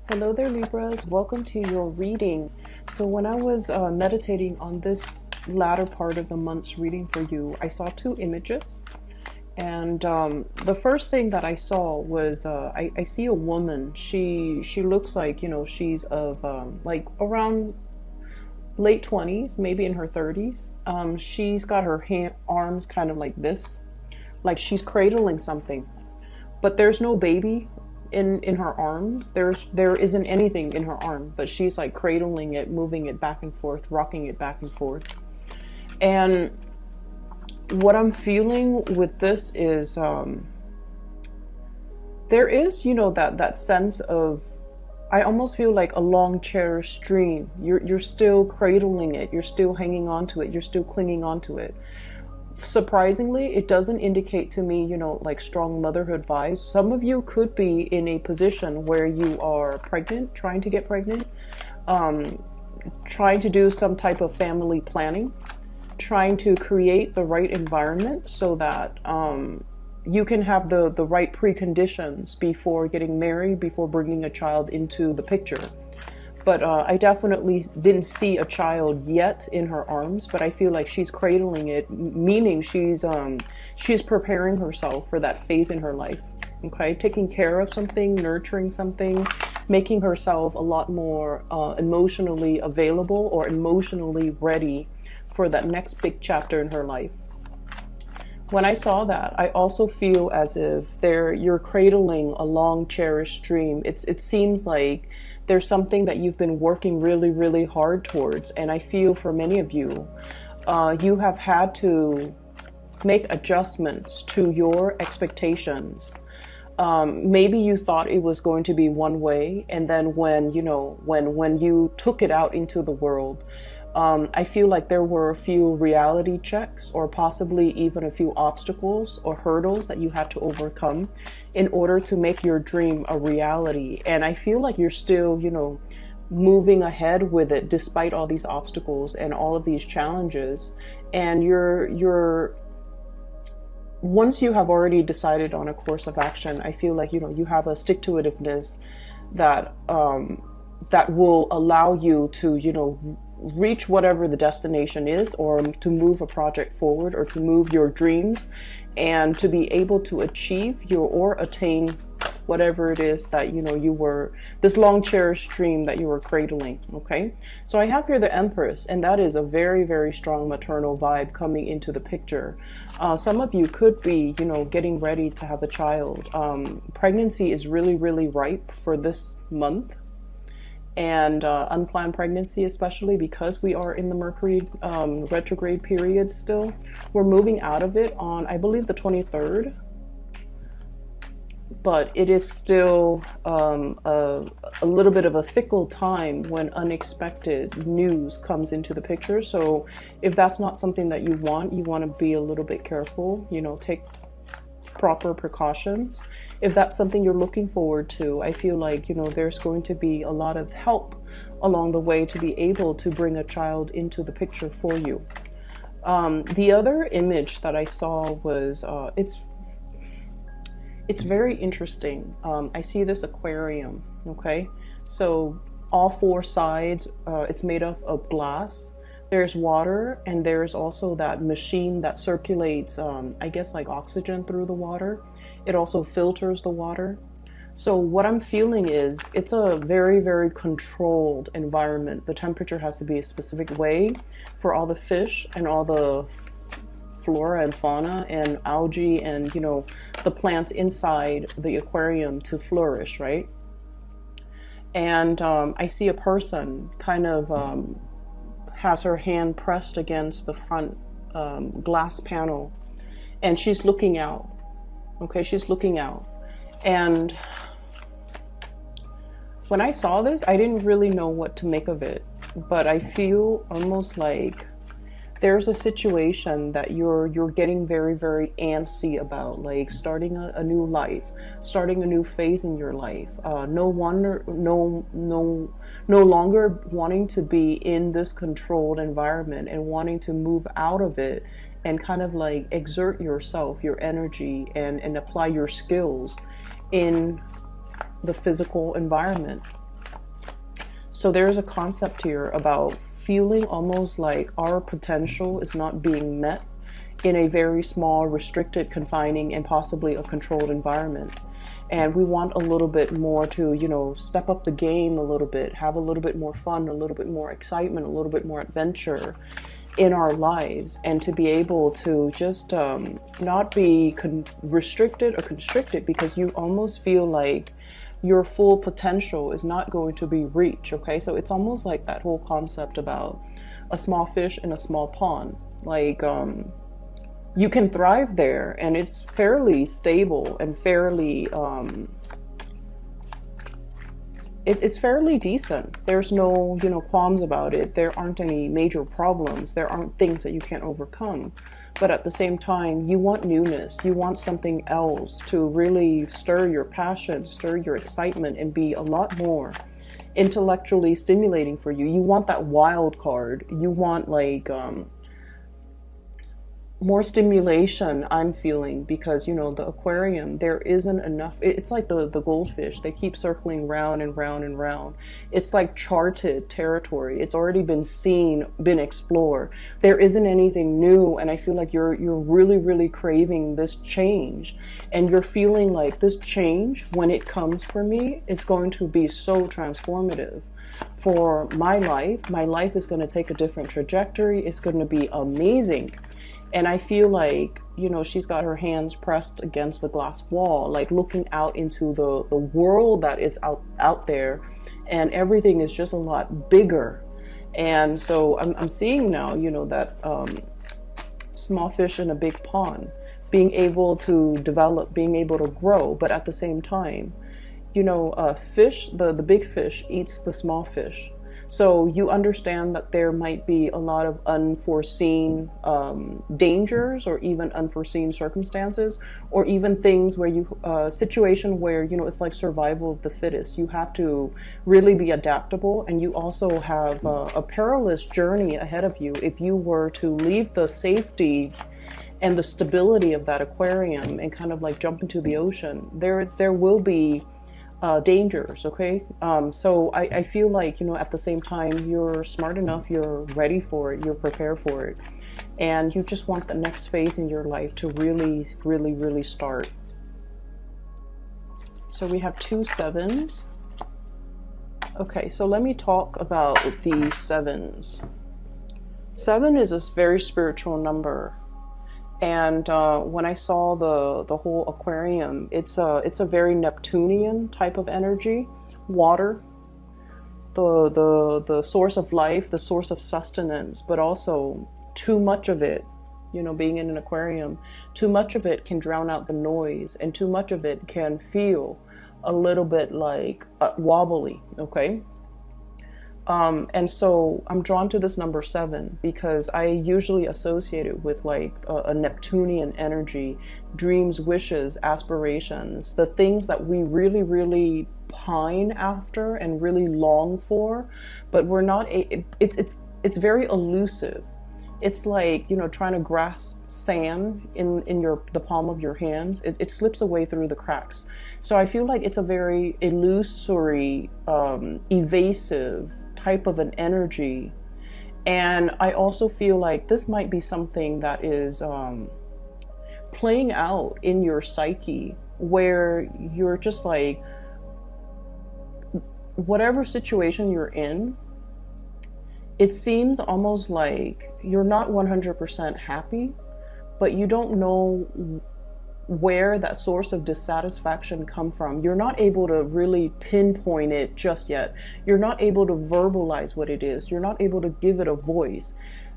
Hello there, Libras. Welcome to your reading. So when I was meditating on this latter part of the month's reading for you, I saw two images. And the first thing that I saw was I see a woman. She looks like, she's of like around late 20s, maybe in her 30s. She's got her arms kind of like this, like she's cradling something. But there's no baby in her arms. There isn't anything in her arm, but she's like cradling it, moving it back and forth, rocking it back and forth. And what I'm feeling with this is there is, that sense of, I almost feel like a long cherished dream. You're still cradling it, you're still hanging on to it, you're still clinging on to it. Surprisingly, it doesn't indicate to me, like strong motherhood vibes. Some of you could be in a position where you are pregnant, trying to get pregnant, trying to do some type of family planning, trying to create the right environment so that you can have the right preconditions before getting married, before bringing a child into the picture. But I definitely didn't see a child yet in her arms, but I feel like she's cradling it, meaning she's preparing herself for that phase in her life. Okay, taking care of something, nurturing something, making herself a lot more emotionally available or emotionally ready for that next big chapter in her life. When I saw that, I also feel as if you're cradling a long cherished dream. It seems like there's something that you've been working really, really hard towards. And I feel for many of you, you have had to make adjustments to your expectations. Maybe you thought it was going to be one way. And then when you took it out into the world, I feel like there were a few reality checks or possibly even a few obstacles or hurdles that you had to overcome in order to make your dream a reality. And I feel like you're still, moving ahead with it despite all these obstacles and all of these challenges. And you're once you have already decided on a course of action, I feel like, you have a stick-to-itiveness that that will allow you to, reach whatever the destination is, or to move a project forward, or to move your dreams, and to be able to achieve or attain whatever it is that you were, this long cherished dream that you were cradling. Okay, so I have here the Empress, and that is a very, very strong maternal vibe coming into the picture. Some of you could be getting ready to have a child. Pregnancy is really, really ripe for this month. And unplanned pregnancy, especially because we are in the Mercury retrograde period still. We're moving out of it on, I believe, the 23rd. But it is still a little bit of a fickle time when unexpected news comes into the picture. So if that's not something that you want to be a little bit careful, take proper precautions. If that's something you're looking forward to, I feel like, there's going to be a lot of help along the way to be able to bring a child into the picture for you. The other image that I saw was, it's very interesting. I see this aquarium, okay? So all four sides, it's made up of glass. There's water, and there's also that machine that circulates, I guess, like oxygen through the water. It also filters the water. So what I'm feeling is it's a very, very controlled environment. The temperature has to be a specific way for all the fish and all the flora and fauna and algae and, the plants inside the aquarium to flourish, right? And I see a person kind of has her hand pressed against the front glass panel, and she's looking out. Okay, she's looking out. And when I saw this, I didn't really know what to make of it, but I feel almost like there's a situation that you're getting very, very antsy about, like starting a new life, starting a new phase in your life. No longer wanting to be in this controlled environment and wanting to move out of it and kind of like exert yourself, your energy, and apply your skills in the physical environment. So there's a concept here about feeling almost like our potential is not being met in a very small, restricted, confining, and possibly a controlled environment. And we want a little bit more to, you know, step up the game a little bit, have a little bit more fun, a little bit more excitement, a little bit more adventure in our lives, and to be able to just not be restricted or constricted, because you almost feel like your full potential is not going to be reached. Okay, so it's almost like that whole concept about a small fish in a small pond. Like you can thrive there, and it's fairly stable and fairly it's fairly decent. There's no, you know, qualms about it. There aren't any major problems. There aren't things that you can't overcome. But at the same time, you want newness. You want something else to really stir your passion, stir your excitement, and be a lot more intellectually stimulating for you. You want that wild card. You want like more stimulation, I'm feeling, because, you know, the aquarium, there isn't enough. It's like the goldfish. They keep circling round and round and round. It's like charted territory. It's already been seen, been explored. There isn't anything new, and I feel like you're really, really craving this change. And you're feeling like this change, when it comes for me, it's going to be so transformative for my life. My life is going to take a different trajectory. It's going to be amazing. And I feel like, you know, she's got her hands pressed against the glass wall, like looking out into the world that is out there, and everything is just a lot bigger. And so I'm seeing now, you know, that small fish in a big pond, being able to develop, being able to grow, but at the same time, you know, fish, the big fish eats the small fish. So you understand that there might be a lot of unforeseen dangers, or even unforeseen circumstances, or even things where situation where, you know, it's like survival of the fittest. You have to really be adaptable, and you also have a perilous journey ahead of you if you were to leave the safety and the stability of that aquarium and kind of like jump into the ocean. There will be dangers, okay? So I feel like, you know, at the same time, you're smart enough, you're ready for it, you're prepared for it, and you just want the next phase in your life to really, really, really start. So we have 2 sevens. Okay, so let me talk about the sevens. 7 is a very spiritual number. And when I saw the whole aquarium, it's a very Neptunian type of energy, water, the source of life, the source of sustenance, but also too much of it, you know, being in an aquarium, too much of it can drown out the noise, and too much of it can feel a little bit like wobbly, okay? And so I'm drawn to this number 7 because I usually associate it with like a Neptunian energy, dreams, wishes, aspirations, the things that we really, really pine after and really long for, but we're not, it's very elusive. It's like, you know, trying to grasp sand in the palm of your hands. It slips away through the cracks. So I feel like it's a very illusory, evasive type of an energy. And I also feel like this might be something that is playing out in your psyche, where you're just like, whatever situation you're in, it seems almost like you're not 100% happy, but you don't know where that source of dissatisfaction come from. You're not able to really pinpoint it just yet. You're not able to verbalize what it is. You're not able to give it a voice.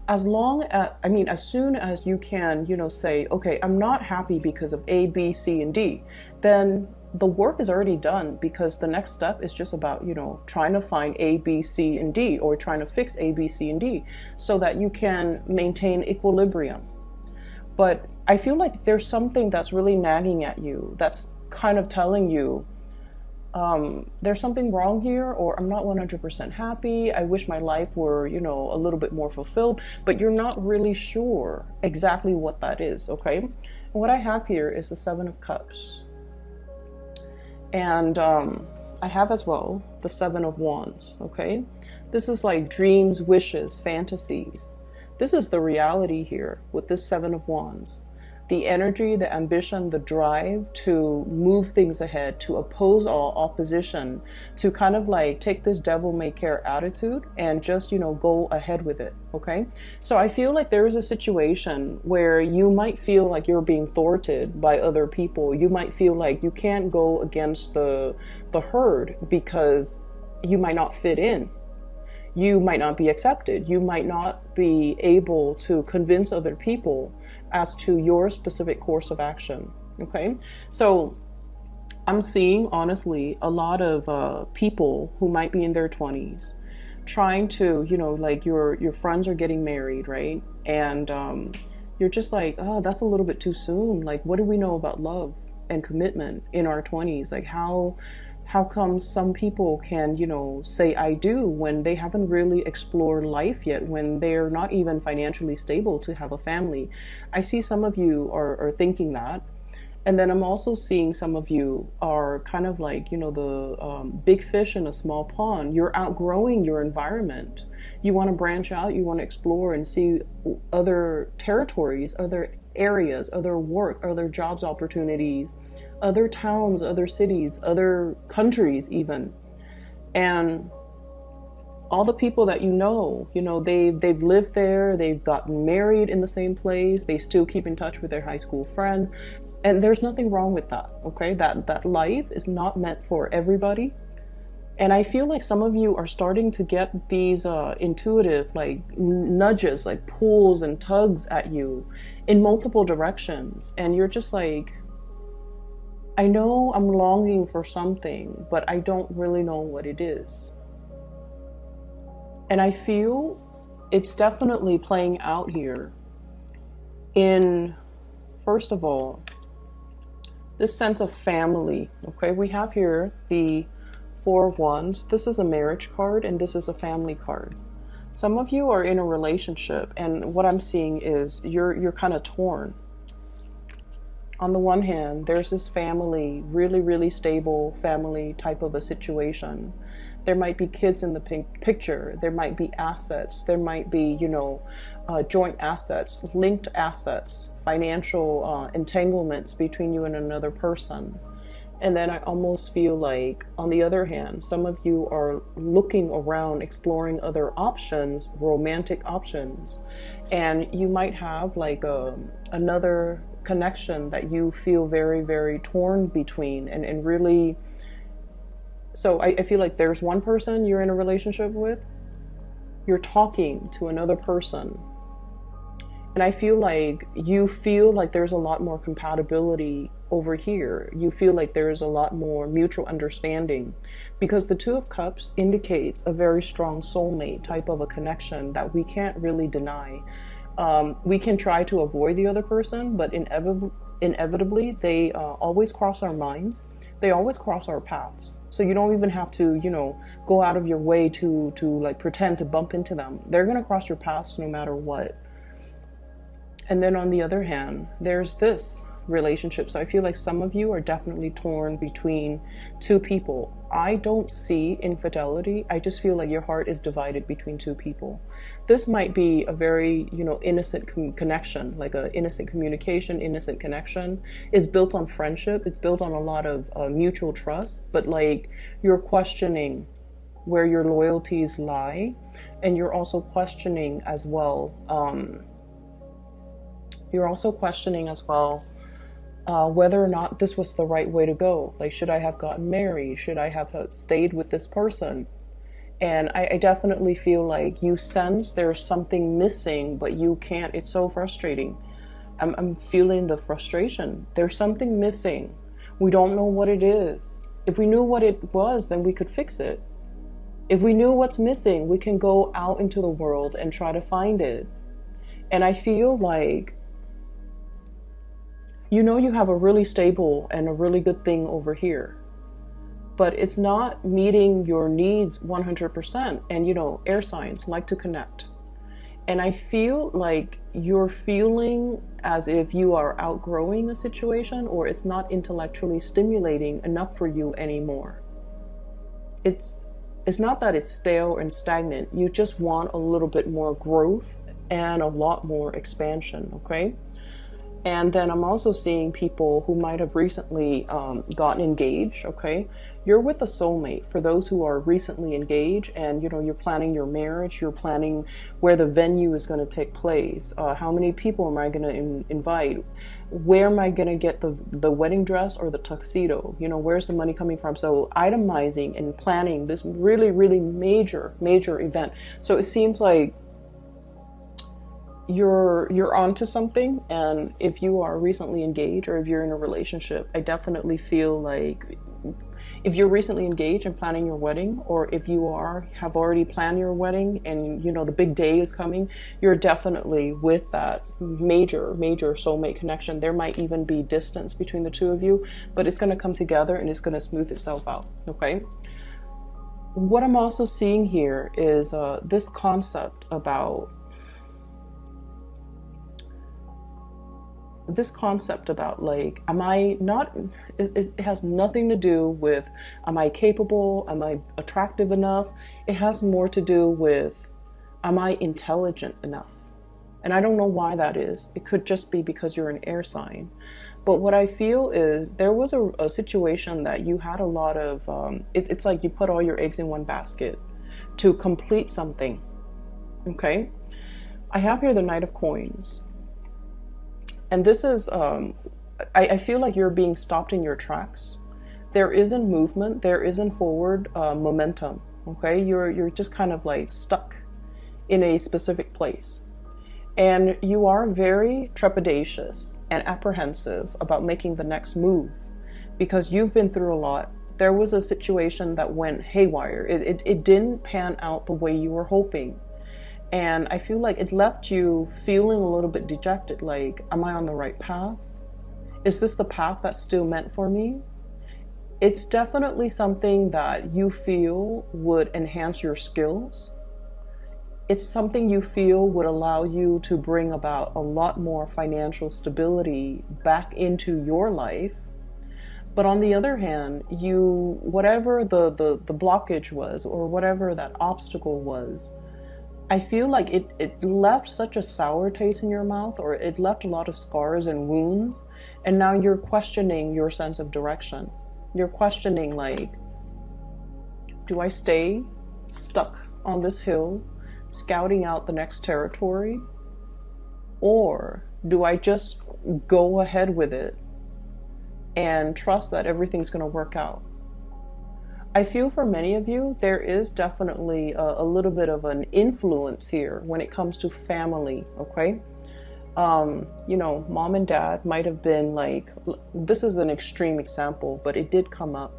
As soon as you can, you know, say, okay, I'm not happy because of A, B, C, and D, then the work is already done, because the next step is just about, you know, trying to find A, B, C, and D, or trying to fix A, B, C, and D so that you can maintain equilibrium. But I feel like there's something that's really nagging at you, that's kind of telling you, there's something wrong here, or I'm not 100% happy. I wish my life were, you know, a little bit more fulfilled, but you're not really sure exactly what that is, okay? And what I have here is the 7 of Cups. And I have as well the Seven of Wands, okay? This is like dreams, wishes, fantasies. This is the reality here with this Seven of Wands. The energy, the ambition, the drive to move things ahead, to oppose all opposition, to kind of like take this devil may care attitude and just, you know, go ahead with it, okay? So I feel like there is a situation where you might feel like you're being thwarted by other people. You might feel like you can't go against the herd because you might not fit in. You might not be accepted. You might not be able to convince other people as to your specific course of action. Okay, so I'm seeing honestly a lot of people who might be in their 20s trying to, you know, like your friends are getting married, right? And you're just like, oh, that's a little bit too soon. Like, what do we know about love and commitment in our 20s? Like, how come some people can, you know, say I do when they haven't really explored life yet, when they're not even financially stable to have a family? I see some of you are thinking that. And then I'm also seeing some of you are kind of like, you know, the big fish in a small pond. You're outgrowing your environment. You want to branch out, you want to explore and see other territories, other areas, other work, other jobs opportunities, other towns, other cities, other countries even. And all the people that you know, they've lived there, they've gotten married in the same place, they still keep in touch with their high school friend. And there's nothing wrong with that, okay? That life is not meant for everybody. And I feel like some of you are starting to get these intuitive like nudges, like pulls and tugs at you in multiple directions. And you're just like, I know I'm longing for something, but I don't really know what it is. And I feel it's definitely playing out here in, first of all, this sense of family. Okay, we have here the Four of Wands. This is a marriage card and this is a family card. Some of you are in a relationship and what I'm seeing is you're kind of torn. On the one hand, there's this family, really, really stable family type of a situation. There might be kids in the picture. There might be assets. There might be, you know, joint assets, linked assets, financial entanglements between you and another person. And then I almost feel like, on the other hand, some of you are looking around, exploring other options, romantic options. And you might have like another connection that you feel very, very torn between and really. So I feel like there's one person you're in a relationship with, you're talking to another person. And I feel like you feel like there's a lot more compatibility over here. You feel like there's a lot more mutual understanding because the Two of Cups indicates a very strong soulmate type of a connection that we can't really deny. We can try to avoid the other person, but inevitably they always cross our minds. They always cross our paths. So you don't even have to, you know, go out of your way to like pretend to bump into them. They're going to cross your paths no matter what. And then on the other hand, there's this relationship. So I feel like some of you are definitely torn between two people. I don't see infidelity. I just feel like your heart is divided between two people. This might be a very, you know, innocent connection, like an innocent communication, innocent connection. It's built on friendship. It's built on a lot of mutual trust, but like you're questioning where your loyalties lie. And you're also questioning as well, whether or not this was the right way to go. Like, should I have gotten married? Should I have stayed with this person? And I definitely feel like you sense there's something missing, but you can't. It's so frustrating. I'm feeling the frustration. There's something missing. We don't know what it is. If we knew what it was, then we could fix it. If we knew what's missing, we can go out into the world and try to find it. And I feel like, you know, you have a really stable and a really good thing over here, but it's not meeting your needs 100%. And, you know, air signs like to connect. And I feel like you're feeling as if you are outgrowing a situation or it's not intellectually stimulating enough for you anymore. it's it's not that it's stale and stagnant. You just want a little bit more growth and a lot more expansion, okay? And then I'm also seeing people who might have recently gotten engaged, okay? You're with a soulmate. For those who are recently engaged and, you know, you're planning your marriage, you're planning where the venue is going to take place. How many people am I going to invite? Where am I going to get the wedding dress or the tuxedo? You know, where's the money coming from? So itemizing and planning this really, really major event. So it seems like you're onto something, and if you are recently engaged or if you're in a relationship, I definitely feel like if you're recently engaged and planning your wedding, or if you have already planned your wedding and you know the big day is coming, you're definitely with that major soulmate connection. There might even be distance between the two of you, but it's going to come together and it's going to smooth itself out, okay? What I'm also seeing here is this concept about like, am I not, it has nothing to do with, am I capable? Am I attractive enough? It has more to do with, am I intelligent enough? And I don't know why that is. It could just be because you're an air sign. But what I feel is there was a situation that you had a lot of, it's like you put all your eggs in one basket to complete something, okay? I have here the Knight of Coins. And this is, I feel like you're being stopped in your tracks. There isn't movement, there isn't forward momentum, okay? You're just kind of like stuck in a specific place. And you are very trepidatious and apprehensive about making the next move because you've been through a lot. There was a situation that went haywire. It didn't pan out the way you were hoping. And I feel like it left you feeling a little bit dejected, like, am I on the right path? Is this the path that's still meant for me? It's definitely something that you feel would enhance your skills. It's something you feel would allow you to bring about a lot more financial stability back into your life. But on the other hand, whatever the blockage was, or whatever that obstacle was, I feel like it left such a sour taste in your mouth, or it left a lot of scars and wounds, and now you're questioning your sense of direction. You're questioning, like, do I stay stuck on this hill, scouting out the next territory? Or do I just go ahead with it and trust that everything's going to work out? I feel for many of you, there is definitely a little bit of an influence here when it comes to family, okay? You know, mom and dad might have been like, this is an extreme example, but it did come up.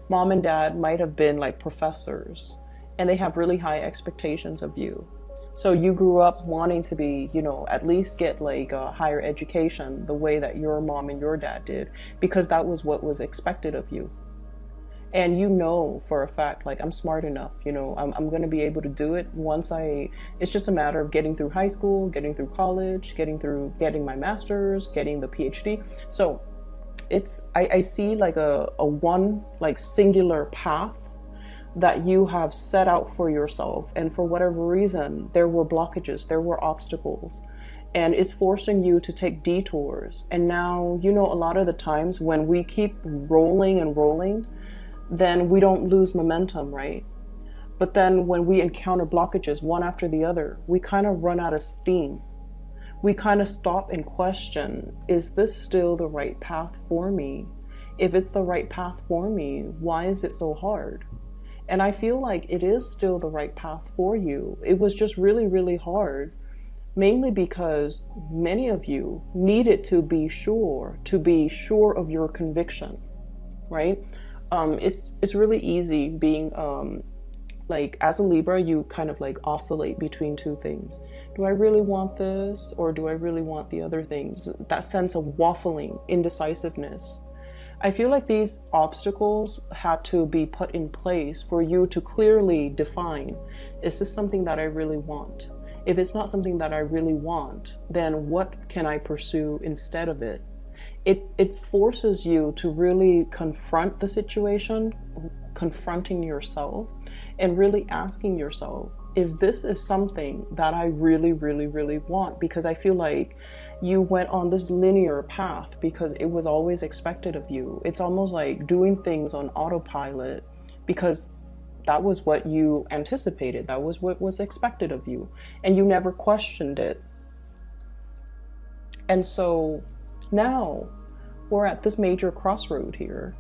Mom and dad might have been like professors, and they have really high expectations of you. So you grew up wanting to be, you know, at least get like a higher education the way that your mom and your dad did, because that was what was expected of you. And you know for a fact, like, I'm smart enough, you know, I'm going to be able to do it it's just a matter of getting through high school, getting through college, getting my master's, getting the PhD. So I see like a one like singular path that you have set out for yourself. And for whatever reason, there were blockages, there were obstacles, and it's forcing you to take detours. And now, you know, a lot of the times when we keep rolling and rolling, then we don't lose momentum, right? But then when we encounter blockages one after the other, we kind of run out of steam. We kind of stop and question, is this still the right path for me? If it's the right path for me, why is it so hard? And I feel like it is still the right path for you. It was just really, really hard, mainly because many of you needed to be sure of your conviction, right? It's really easy being, like, as a Libra, you kind of like oscillate between two things. Do I really want this, or do I really want the other things? That sense of waffling, indecisiveness. I feel like these obstacles had to be put in place for you to clearly define, is this something that I really want? If it's not something that I really want, then what can I pursue instead of it? It forces you to really confront the situation confronting yourself and really asking yourself if this is something that I really, really, really want. Because I feel like you went on this linear path because it was always expected of you. It's almost like doing things on autopilot because that was what you anticipated. That was what was expected of you. And you never questioned it. And so now we're at this major crossroad here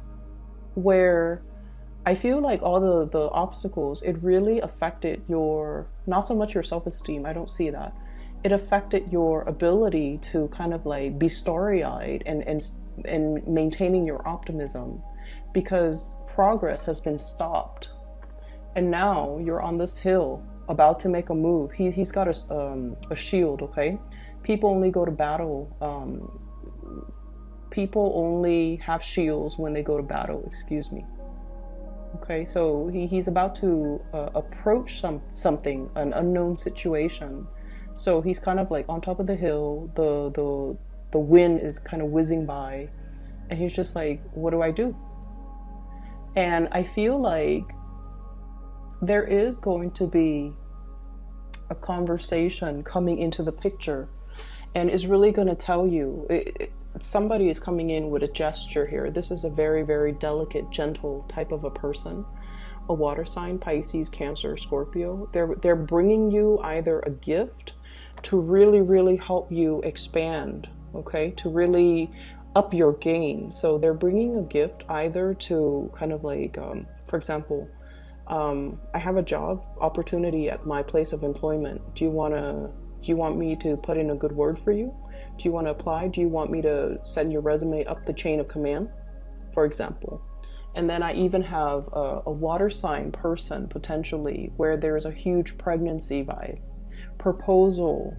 where I feel like all the obstacles, it really affected your, not so much your self-esteem, I don't see that. It affected your ability to kind of like be starry-eyed and maintaining your optimism, because progress has been stopped. And now you're on this hill about to make a move. He's got a shield, okay? People only go to battle. People only have shields when they go to battle, excuse me. Okay, so he's about to approach something, an unknown situation. So he's kind of like on top of the hill. The wind is kind of whizzing by, and he's just like, "What do I do?" And I feel like there is going to be a conversation coming into the picture, and is really going to tell you. Somebody is coming in with a gesture here. This is a very, very delicate, gentle type of a person. A water sign, Pisces, Cancer, Scorpio. They're bringing you either a gift to really, really help you expand, okay? To really up your game. So they're bringing a gift either to kind of like, for example, I have a job opportunity at my place of employment. Do you want me to put in a good word for you? Do you want to apply? Do you want me to send your resume up the chain of command, for example? And then I even have a water sign person potentially where there's a huge pregnancy vibe, proposal,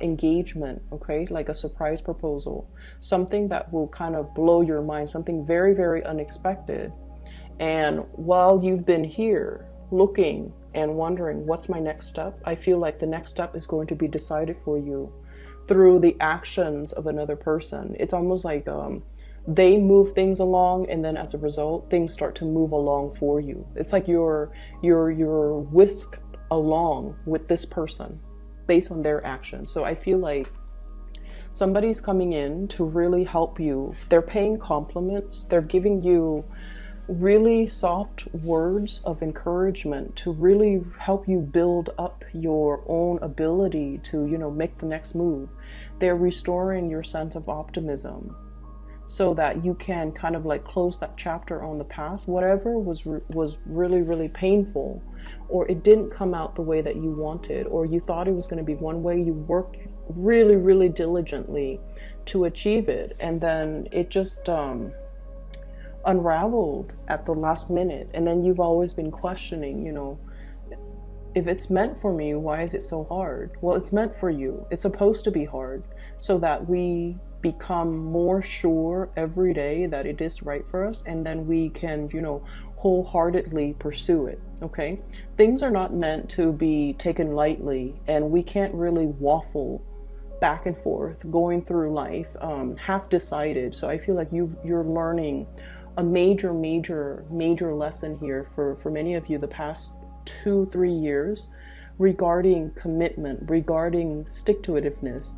engagement, okay? Like a surprise proposal, something that will kind of blow your mind, something very, very unexpected. And while you've been here looking and wondering what's my next step, I feel like the next step is going to be decided for you through the actions of another person. It's almost like they move things along, and then as a result, things start to move along for you. It's like you're whisked along with this person based on their actions. So I feel like somebody's coming in to really help you. They're paying compliments. They're giving you really soft words of encouragement to really help you build up your own ability to, make the next move. They're restoring your sense of optimism so that you can kind of like close that chapter on the past, whatever was really, really painful, or it didn't come out the way that you wanted, or you thought it was going to be one way. You worked really, really diligently to achieve it, and then it just unraveled at the last minute. And then you've always been questioning, if it's meant for me, why is it so hard? Well, it's meant for you. It's supposed to be hard so that we become more sure every day that it is right for us, and then we can, wholeheartedly pursue it. Okay? Things are not meant to be taken lightly, and we can't really waffle back and forth going through life half decided. So I feel like you're learning a major lesson here for many of you the past 2-3 years regarding commitment, regarding stick-to-itiveness,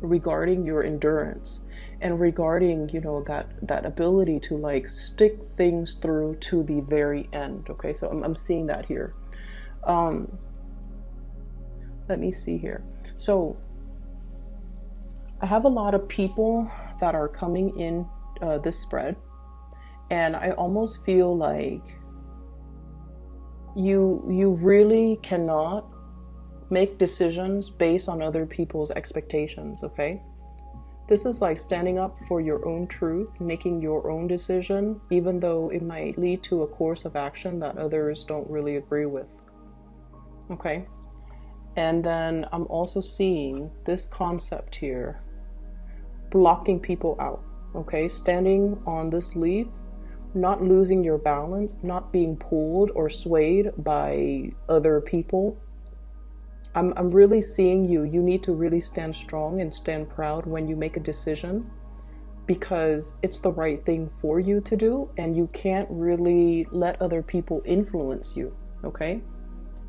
regarding your endurance, and regarding that ability to like stick things through to the very end. Okay, so I'm seeing that here. Let me see here. So I have a lot of people that are coming in this spread, and I almost feel like you really cannot make decisions based on other people's expectations, okay? This is like standing up for your own truth, making your own decision, even though it might lead to a course of action that others don't really agree with, okay? And then I'm also seeing this concept here, blocking people out, okay? Standing on this leaf, not losing your balance, not being pulled or swayed by other people. I'm really seeing you need to really stand strong and stand proud when you make a decision. because it's the right thing for you to do, and you can't really let other people influence you, okay?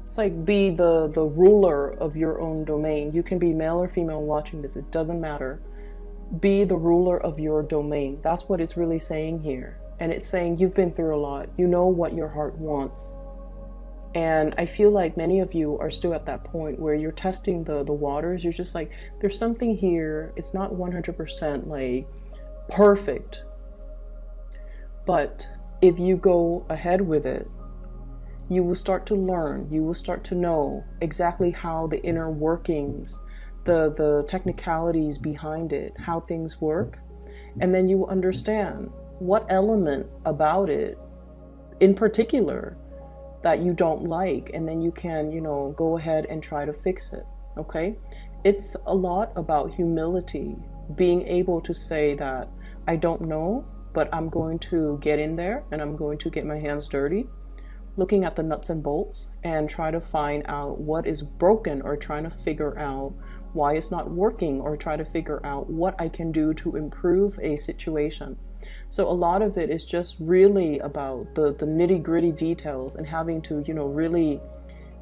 It's like, be the ruler of your own domain. You can be male or female watching this, it doesn't matter. Be the ruler of your domain. That's what it's really saying here. And it's saying you've been through a lot. You know what your heart wants. And I feel like many of you are still at that point where you're testing the waters. You're just like, there's something here. It's not 100% like perfect. But if you go ahead with it, you will start to learn. You will start to know exactly how the inner workings, the technicalities behind it, how things work. And then you will understand what element about it in particular that you don't like, and then you can, you know, go ahead and try to fix it, okay? It's a lot about humility, being able to say that I don't know, but I'm going to get in there and I'm going to get my hands dirty, looking at the nuts and bolts and try to find out what is broken, or trying to figure out why it's not working, or try to figure out what I can do to improve a situation. So a lot of it is just really about the nitty-gritty details, and having to, you know, really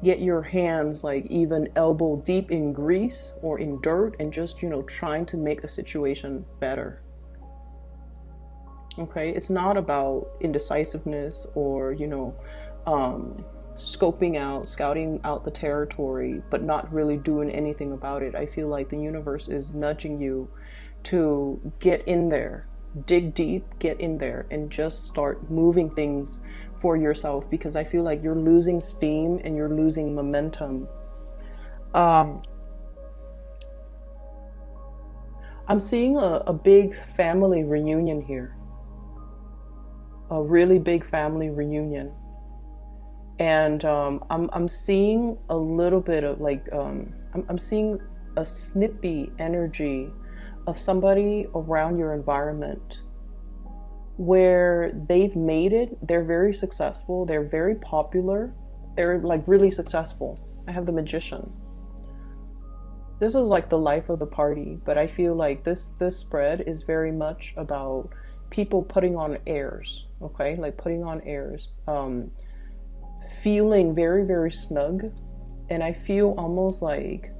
get your hands like even elbow deep in grease or in dirt, and just, you know, trying to make a situation better. Okay, it's not about indecisiveness or, you know, scouting out the territory, but not really doing anything about it. I feel like the universe is nudging you to get in there, dig deep, get in there, and just start moving things for yourself, because I feel like you're losing steam and you're losing momentum. I'm seeing a big family reunion here, a really big family reunion. And I'm seeing a little bit of like, I'm seeing a snippy energy of somebody around your environment where they've made it. They're very successful. They're very popular. They're like really successful. I have the Magician. This is like the life of the party, but I feel like this spread is very much about people putting on airs, okay? Like putting on airs, feeling very, very snug. And I feel almost like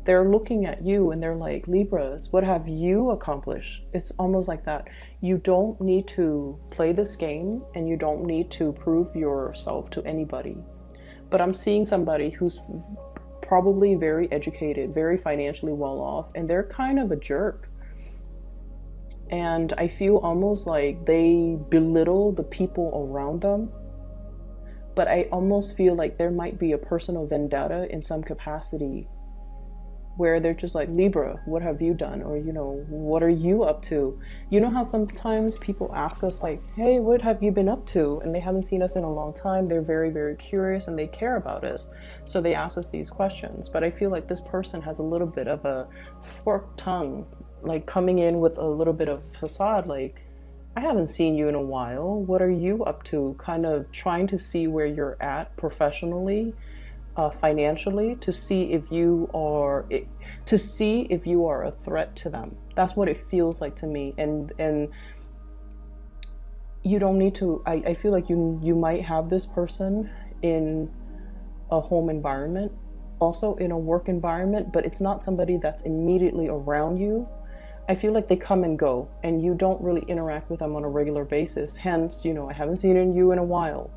they're looking at you and they're like, Libras, what have you accomplished? It's almost like that. You don't need to play this game, and you don't need to prove yourself to anybody. But I'm seeing somebody who's probably very educated, very financially well off, and they're kind of a jerk. And I feel almost like they belittle the people around them. But I almost feel like there might be a personal vendetta in some capacity, where they're just like, Libra, what have you done? Or, you know, what are you up to? You know how sometimes people ask us like, hey, what have you been up to? And they haven't seen us in a long time. They're very, very curious and they care about us. So they ask us these questions. But I feel like this person has a little bit of a forked tongue, like coming in with a little bit of facade, like, I haven't seen you in a while. What are you up to? Kind of trying to see where you're at professionally, financially, to see if you are a threat to them. That's what it feels like to me. And you don't need to. I feel like you might have this person in a home environment, also in a work environment, but it's not somebody that's immediately around you. I feel like they come and go, and you don't really interact with them on a regular basis. Hence, you know, I haven't seen you in a while.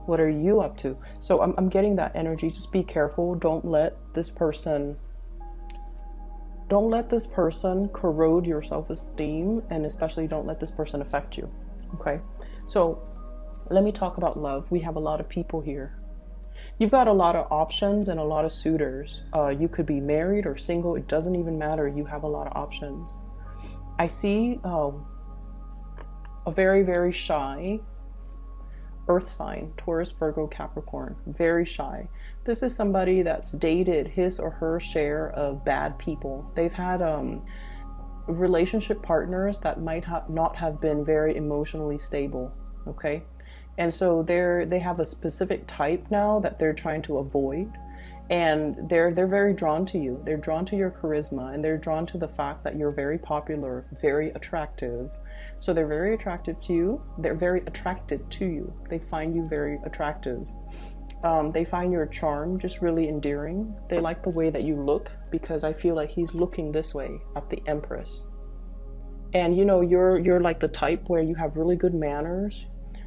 What are you up to? So I'm getting that energy. Just be careful. Don't let this person corrode your self-esteem, and especially don't let this person affect you. Okay? So let me talk about love. We have a lot of people here. You've got a lot of options and a lot of suitors. You could be married or single. It doesn't even matter. You have a lot of options. I see a very, very shy earth sign, Taurus, Virgo, Capricorn, very shy. This is somebody that's dated his or her share of bad people. They've had relationship partners that might not have been very emotionally stable, okay? And so they have a specific type now that they're trying to avoid. And they're very drawn to you. They're drawn to your charisma, and they're drawn to the fact that you're very popular, very attractive. So they're very attractive to you. They're very attracted to you. They find you very attractive. They find your charm just really endearing. They like the way that you look, because I feel like he's looking this way at the Empress. And you know, you're like the type where you have really good manners,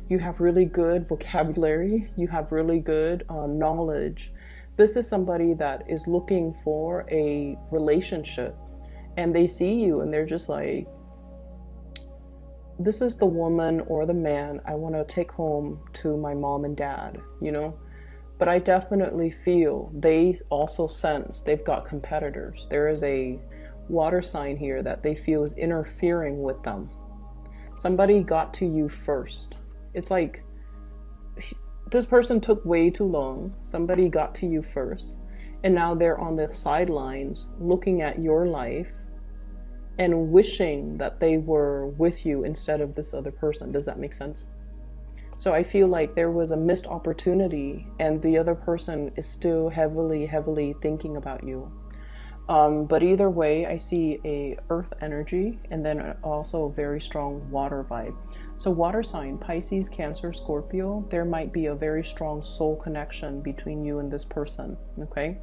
you have really good vocabulary, you have really good knowledge. This is somebody that is looking for a relationship, and they see you and they're just like, this is the woman or the man I want to take home to my mom and dad, you know? But I definitely feel they also sense they've got competitors. There is a water sign here that they feel is interfering with them. Somebody got to you first. It's like this person took way too long. Somebody got to you first, and now they're on the sidelines looking at your life and wishing that they were with you instead of this other person. Does that make sense? So I feel like there was a missed opportunity, and the other person is still heavily thinking about you. But either way, I see a earth energy, and then also a very strong water vibe. So water sign, Pisces, Cancer, Scorpio, there might be a very strong soul connection between you and this person, okay?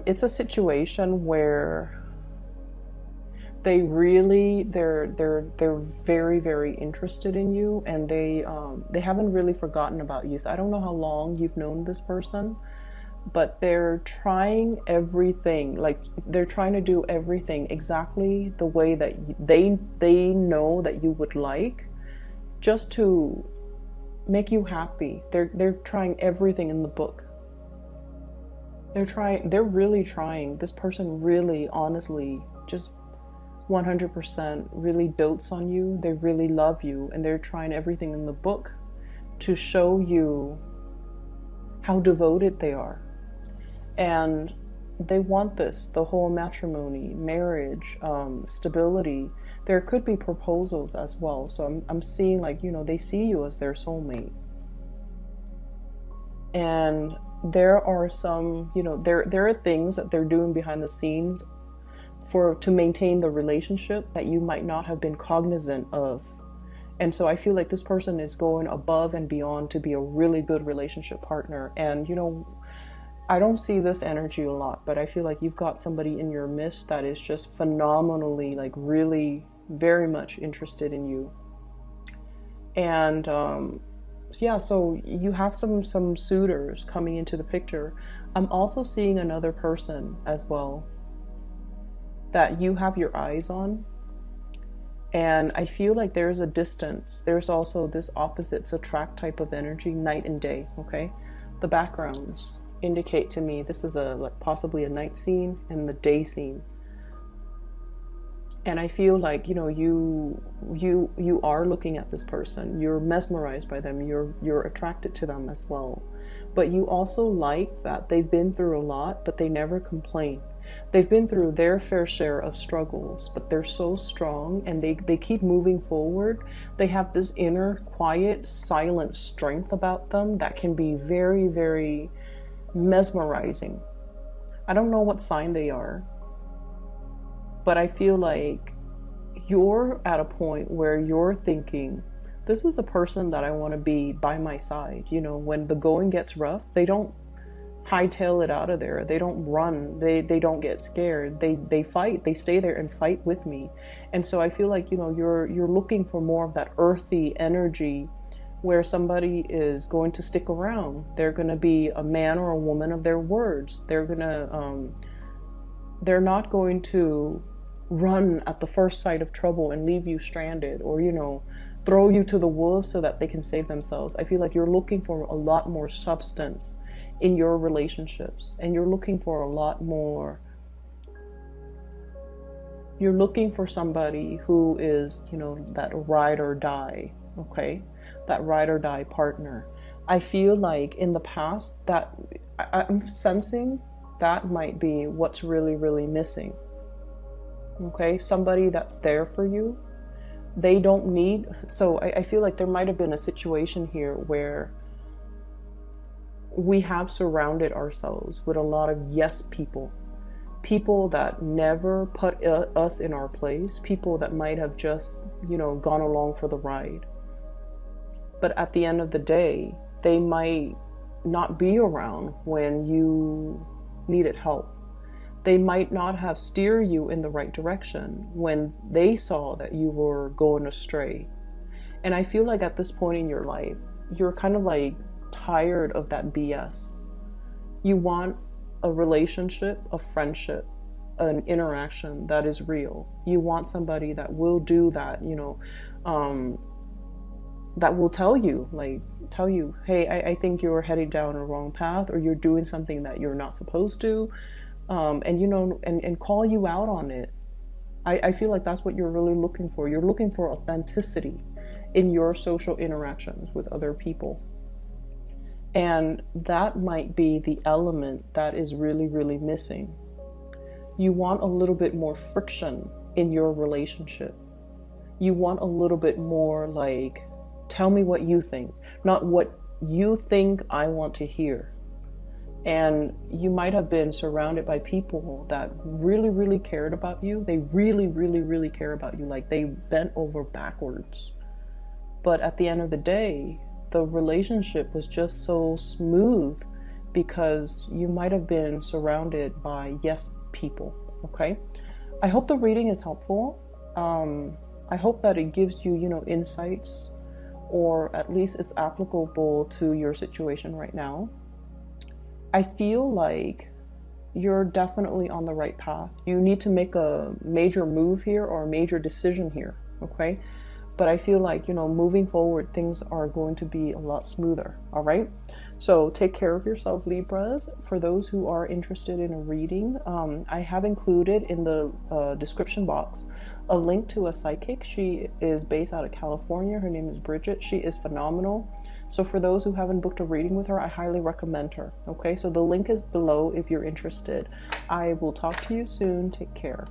It's a situation where they're very interested in you, and they haven't really forgotten about you. So I don't know how long you've known this person, but they're trying everything. Like, they're trying to do everything exactly the way that they know that you would like, just to make you happy. They're trying everything in the book. They're really trying. This person really, honestly, just 100% really dotes on you. They really love you, and they're trying everything in the book to show you how devoted they are. And they want this, the whole matrimony, marriage, stability. There could be proposals as well. So I'm seeing, like, you know, they see you as their soulmate. And there are some, you know, there are things that they're doing behind the scenes to maintain the relationship that you might not have been cognizant of. And so I feel like this person is going above and beyond to be a really good relationship partner. And, you know, I don't see this energy a lot, but I feel like you've got somebody in your midst that is just phenomenally, like, really very much interested in you. And yeah, so you have some suitors coming into the picture. I'm also seeing another person as well that you have your eyes on. And I feel like there's a distance. There's also this opposites attract type of energy, night and day, okay? The backgrounds indicate to me this is possibly a night scene and the day scene. And I feel like, you know, you are looking at this person. You're mesmerized by them. You're attracted to them as well. But you also like that they've been through a lot, but they never complain. They've been through their fair share of struggles, but they're so strong, and they keep moving forward. They have this inner, quiet, silent strength about them that can be very, very mesmerizing. I don't know what sign they are, but I feel like you're at a point where you're thinking, this is a person that I want to be by my side. You know, when the going gets rough, they don't hightail it out of there. They don't run. They don't get scared. They fight. They stay there and fight with me. And so I feel like, you know, you're looking for more of that earthy energy, where somebody is going to stick around. They're going to be a man or a woman of their words. They're not going to run at the first sight of trouble and leave you stranded, or, you know, throw you to the wolves so that they can save themselves. I feel like you're looking for a lot more substance in your relationships, and you're looking for a lot more. You're looking for somebody who is, you know, that ride or die, okay? That ride or die partner. I feel like in the past that I'm sensing that might be what's really, really missing. Okay, somebody that's there for you. They don't need, so I feel like there might have been a situation here where we have surrounded ourselves with a lot of yes people. People that never put us in our place. People that might have just, gone along for the ride. But at the end of the day, they might not be around when you needed help. They might not have steered you in the right direction when they saw that you were going astray. And I feel like at this point in your life, you're kind of like tired of that BS. You want a relationship, a friendship, an interaction that is real. You want somebody that will do that, that will tell you, hey, I think you're heading down a wrong path, or you're doing something that you're not supposed to, and call you out on it. I feel like that's what you're really looking for. You're looking for authenticity in your social interactions with other people. And that might be the element that is really, really missing. You want a little bit more friction in your relationship. You want a little bit more like, tell me what you think, not what you think I want to hear. And you might have been surrounded by people that really, really cared about you. They really, really, really care about you. Like they bent over backwards. But at the end of the day, the relationship was just so smooth because you might have been surrounded by yes people. Okay. I hope the reading is helpful. I hope that it gives you, insights, or at least it's applicable to your situation right now. I feel like you're definitely on the right path. You need to make a major move here or a major decision here. Okay. But I feel like, moving forward, things are going to be a lot smoother. All right. So take care of yourself, Libras. For those who are interested in a reading, I have included in the description box a link to a psychic. She is based out of California. Her name is Bridget. She is phenomenal. So for those who haven't booked a reading with her, I highly recommend her. Okay. So the link is below if you're interested. I will talk to you soon. Take care.